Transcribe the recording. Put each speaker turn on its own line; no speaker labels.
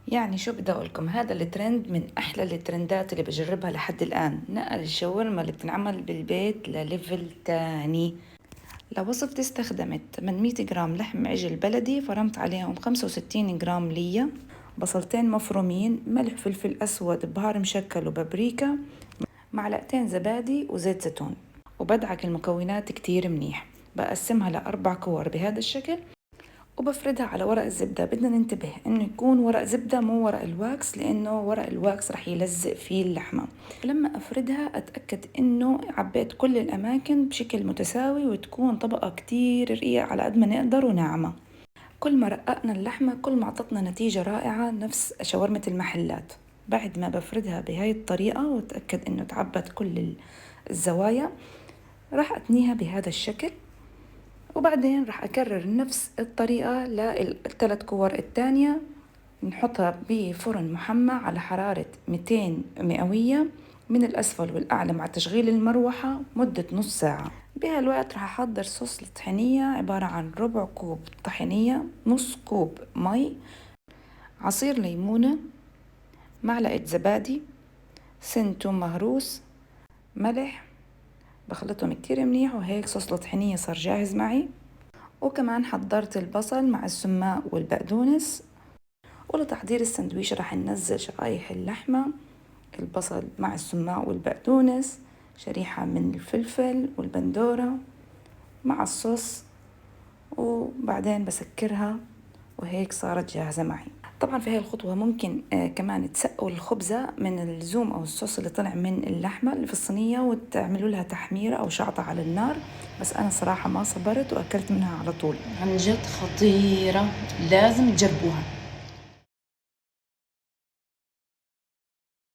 يعني شو بدي أقولكم، هذا الترند من أحلى الترندات اللي بجربها لحد الآن. نقل الشاورما اللي بتنعمل بالبيت لليفل تاني. لوصفتي استخدمت 800 جرام لحم عجل بلدي، فرمت عليهم 65 جرام ليا، بصلتين مفرومين، ملح، فلفل أسود، بهار مشكل وبابريكا، معلقتين زبادي وزيت زيتون. وبدعك المكونات كتير منيح. بقسمها لأربع كور بهذا الشكل، وبفردها على ورق الزبدة. بدنا ننتبه انه يكون ورق زبدة مو ورق الواكس، لانه ورق الواكس رح يلزق فيه اللحمة. لما افردها اتأكد انه عبيت كل الاماكن بشكل متساوي، وتكون طبقة كتير رقيقة على قد ما نقدر وناعمة. كل ما رققنا اللحمة كل ما اعطتنا نتيجة رائعة، نفس شاورمة المحلات. بعد ما بفردها بهاي الطريقة واتأكد انه تعبت كل الزوايا، راح اتنيها بهذا الشكل. وبعدين راح أكرر نفس الطريقة للثلاث كور التانية. نحطها بفرن محمى على حرارة 200 مئوية من الأسفل والأعلى مع تشغيل المروحة مدة نص ساعة. بهالوقت راح أحضر صوص الطحينية، عبارة عن ربع كوب طحينية، نص كوب مي، عصير ليمونة، معلقة زبادي، سن توم مهروس، ملح. بخلطهم كتير منيح، وهيك صوص الطحينية صار جاهز معي. وكمان حضرت البصل مع السماق والبقدونس. ولتحضير السندويش راح ننزل شرايح اللحمة، البصل مع السماق والبقدونس، شريحة من الفلفل والبندورة مع الصوص، وبعدين بسكرها. وهيك صارت جاهزة معي. طبعا في هاي الخطوة ممكن كمان تسقوا الخبزة من الزوم أو الصوص اللي طلع من اللحمة اللي في الصينية، وتعملوا لها تحميرة أو شعطة على النار. بس أنا صراحة ما صبرت وأكلت منها على طول.
عن جد خطيرة، لازم تجربوها.